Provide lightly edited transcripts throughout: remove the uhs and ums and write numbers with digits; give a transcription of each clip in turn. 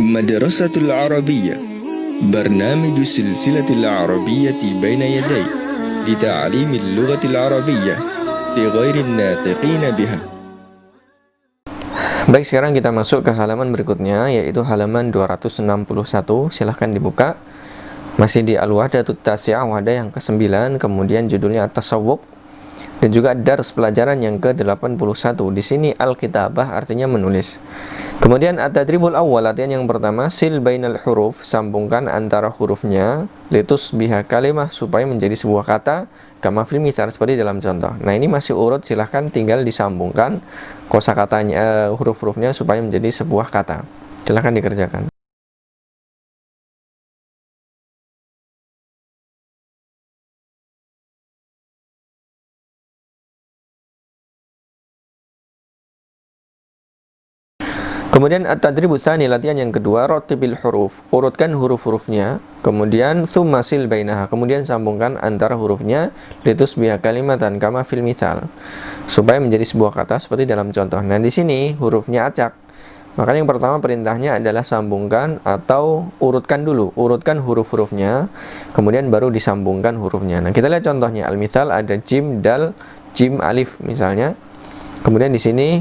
مدرسة العربية برنامج السلسلة العربية بين يدي لتعليم اللغة العربية لغير الناطقين بها. Baik, sekarang kita masuk ke halaman berikutnya, yaitu halaman 261. Silahkan dibuka. Masih di Al-Wahdatut Tasi'ah, wadah yang ke-9, kemudian judulnya At-Tasawwuq, dan juga dars pelajaran yang ke-81. Di sini Al-Kitabah artinya menulis. Kemudian At-Tadribul Awwal, latihan yang pertama, sil bainal huruf, sambungkan antara hurufnya, litus biha kalimah, supaya menjadi sebuah kata, kama fil misal, seperti dalam contoh. Nah, ini masih urut, silahkan tinggal disambungkan kosakatanya, huruf-hurufnya supaya menjadi sebuah kata. Silahkan dikerjakan. Kemudian at-tadribus tsani, latihan yang kedua, ratibil huruf, urutkan huruf-hurufnya, kemudian tsummasil bainaha, kemudian sambungkan antara hurufnya, litus biha kalimatan kama fil misal, supaya menjadi sebuah kata seperti dalam contoh. Nah, di sini hurufnya acak. Maka yang pertama perintahnya adalah sambungkan atau urutkan dulu, urutkan huruf-hurufnya, kemudian baru disambungkan hurufnya. Nah, kita lihat contohnya. Al-misal ada jim, dal, jim, alif misalnya. Kemudian di sini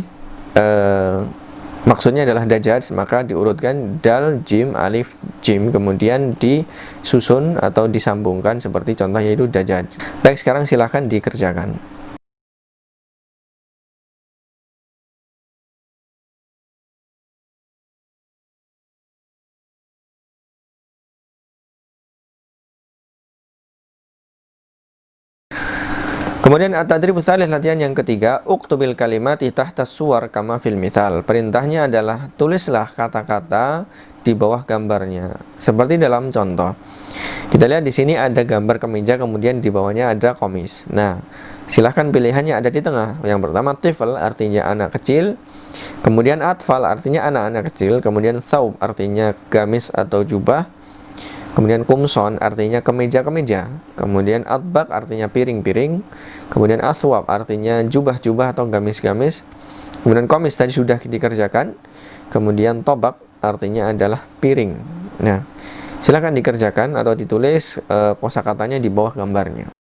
maksudnya adalah dajjaj, maka diurutkan dal, jim, alif, jim, kemudian disusun atau disambungkan seperti contoh yaitu dajjaj. Baik, sekarang silahkan dikerjakan. Kemudian at-tadribus tsalits, latihan yang ketiga, uktubil kalimati tahta suwar kama fil misal. Perintahnya adalah tulislah kata-kata di bawah gambarnya seperti dalam contoh. Kita lihat di sini ada gambar kemeja, kemudian di bawahnya ada komis. Nah, silahkan pilihannya ada di tengah. Yang pertama tifl artinya anak kecil, kemudian atfal artinya anak-anak kecil, kemudian saub artinya gamis atau jubah, kemudian kumson artinya kemeja-kemeja, kemudian atbak artinya piring-piring, kemudian aswab artinya jubah-jubah atau gamis-gamis, kemudian komis tadi sudah dikerjakan, kemudian tobak artinya adalah piring. Nah, silakan dikerjakan atau ditulis kosakatanya di bawah gambarnya.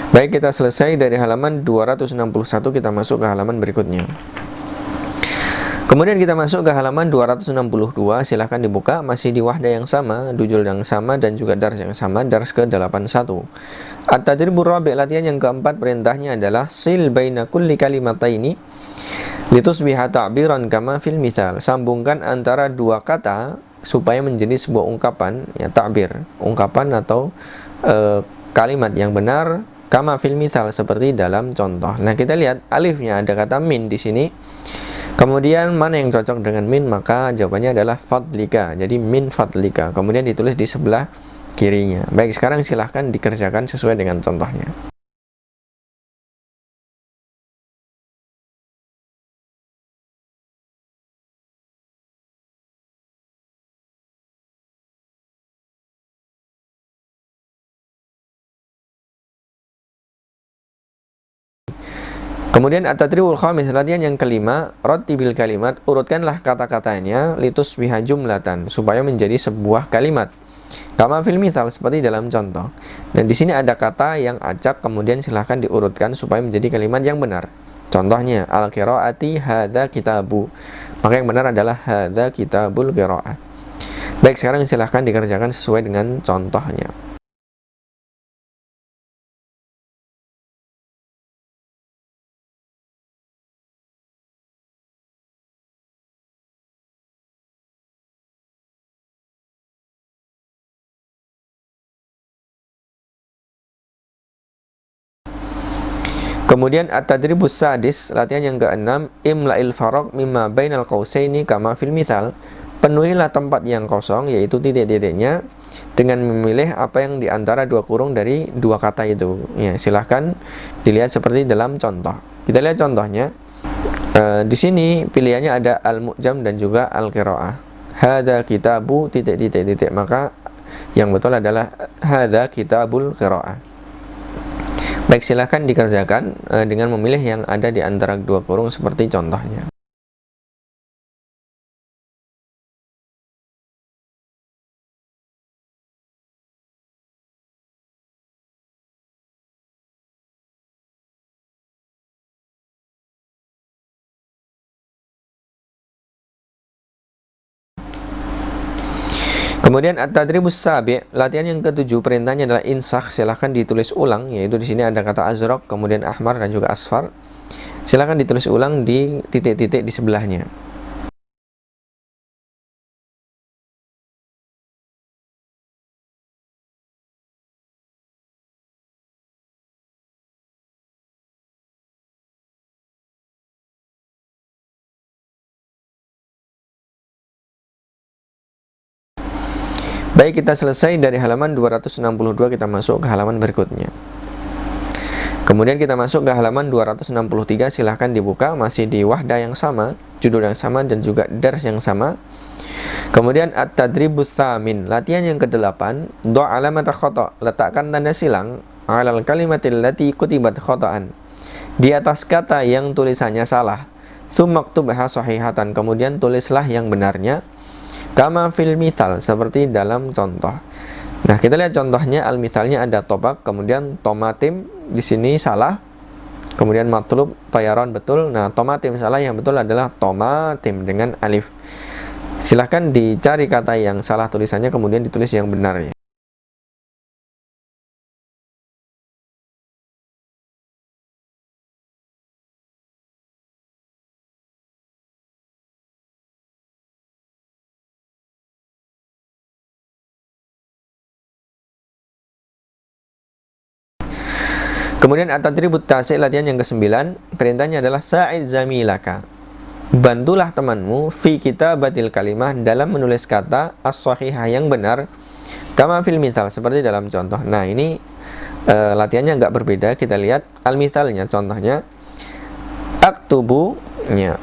Baik, kita selesai dari halaman 261, kita masuk ke halaman berikutnya. Kemudian kita masuk ke halaman 262, silahkan dibuka, masih di wahdah yang sama, judul yang sama, dan juga dars yang sama, dars ke-81. At-tadribur rabi', latihan yang keempat, perintahnya adalah sil baina kulli kalimataini litusbiha ta'biran kama fil misal. Sambungkan antara dua kata supaya menjadi sebuah ungkapan, ya ta'bir, ungkapan atau kalimat yang benar, kama fil misal, seperti dalam contoh. Nah, kita lihat alifnya ada kata min di sini. Kemudian mana yang cocok dengan min? Maka jawabannya adalah fadlika. Jadi min fadlika. Kemudian ditulis di sebelah kirinya. Baik, sekarang silahkan dikerjakan sesuai dengan contohnya. Kemudian at-tadribul khamis, latihan yang kelima, rattibil kalimat, urutkanlah kata-katanya litus biha jumlatan, supaya menjadi sebuah kalimat. Kama fil misal, seperti dalam contoh. Dan di sini ada kata yang acak, kemudian silahkan diurutkan supaya menjadi kalimat yang benar. Contohnya al-qiraati hadza kitabu. Maka yang benar adalah hadza kitabul qiraah. Baik, sekarang silahkan dikerjakan sesuai dengan contohnya. Kemudian at-tadribus sadis, latihan yang keenam, imla'il faraq mimma bainal qausaini kama fil misal. Penuhilah tempat yang kosong, yaitu titik-titiknya, dengan memilih apa yang diantara dua kurung dari dua kata itu. Ya, silahkan dilihat seperti dalam contoh. Kita lihat contohnya. Di sini pilihannya ada al-mu'jam dan juga al-qiraah. Hadza kitabu titik-titik-titik. Maka Yang betul adalah hadza kitabul qiraah. Baik, silahkan dikerjakan dengan memilih yang ada di antara dua kurung seperti contohnya. Kemudian at-tadribus sabi', latihan yang ketujuh, perintahnya adalah insakh, silahkan ditulis ulang, yaitu di sini ada kata azraq, kemudian ahmar dan juga asfar. Silahkan ditulis ulang di titik-titik di sebelahnya. Baik, kita selesai dari halaman 262, kita masuk ke halaman berikutnya. Kemudian kita masuk ke halaman 263, silahkan dibuka, masih di wahdah yang sama, judul yang sama, dan juga dars yang sama. Kemudian at-tadribus tsamin, latihan yang ke-8, do' alamat khata', letakkan tanda silang alal kalimatil lati kutibat khata'an, di atas kata yang tulisannya salah. Tsummaktubha sahihatan, kemudian tulislah yang benarnya. Kama fil mithal, seperti dalam contoh. Nah, kita lihat contohnya. Al-mithalnya ada tobak, kemudian tomatim di sini salah. Kemudian matlub tayaron betul. Nah, tomatim salah, yang betul adalah tomatim dengan alif. Silahkan dicari kata yang salah tulisannya, kemudian ditulis yang benar ya. Kemudian at-tadribut tasi', latihan yang ke-9, perintahnya adalah sa'id zamilaka, bantulah temanmu fi kitabatil kalimah, dalam menulis kata as-sahihah yang benar, kama fil mithal, seperti dalam contoh. Nah, ini latihannya agak berbeda. Kita lihat al-mithalnya, contohnya aktubu nya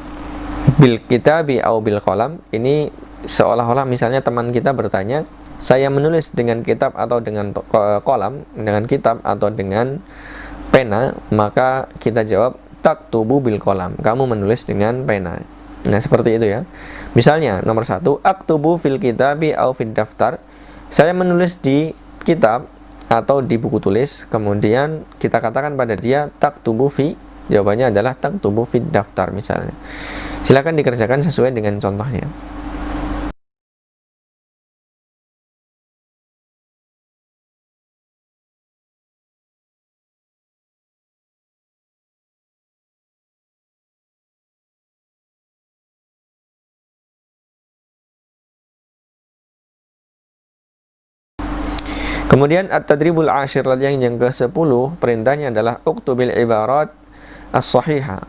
bil kitabi au bil qalam. Ini seolah-olah misalnya teman kita bertanya, saya menulis dengan kitab atau dengan kolam, dengan kitab atau dengan pena, maka kita jawab taktubu bil qalam, kamu menulis dengan pena. Nah, seperti itu ya. Misalnya nomor 1, aktubu fil kitabi au fid daftar, saya menulis di kitab atau di buku tulis. Kemudian kita katakan pada dia taktubu fi, jawabannya adalah taktubu fid daftar misalnya. Silakan dikerjakan sesuai dengan contohnya. Kemudian at-tadribul ashir, latihan yang ke-10, perintahnya adalah uktubil ibarat as-sahihah,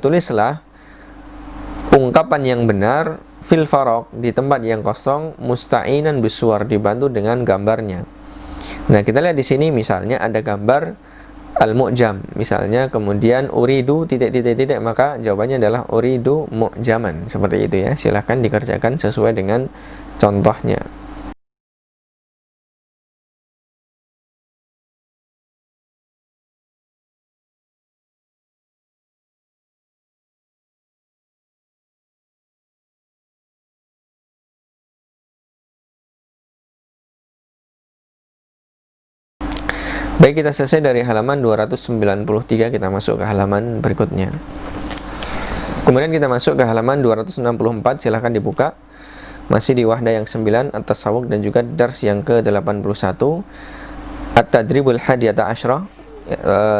tulislah ungkapan yang benar fil faraq, di tempat yang kosong, musta'inan bisuar, dibantu dengan gambarnya. Nah, kita lihat di sini misalnya ada gambar al-mu'jam misalnya, kemudian uridu titik-titik-titik, maka jawabannya adalah uridu mu'jaman, seperti itu ya. Silahkan dikerjakan sesuai dengan contohnya. Baik, kita selesai dari halaman 293, kita masuk ke halaman berikutnya. Kemudian kita masuk ke halaman 264, silahkan dibuka. Masih di wahdah yang 9, at-tasawwuq, dan juga dars yang ke-81, at-tadribul hadiyata asyrah,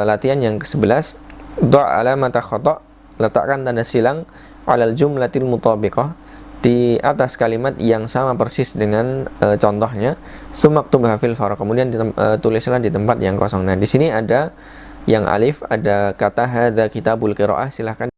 latihan yang ke-11, do' alamata khata', letakkan tanda silang alal jumlatil mutabiqah, di atas kalimat yang sama persis dengan contohnya. Sumaktubha fil faraq, kemudian tulislah di tempat yang kosong. Nah, di sini ada yang alif, ada kata hadza kitabul qiraah, silahkan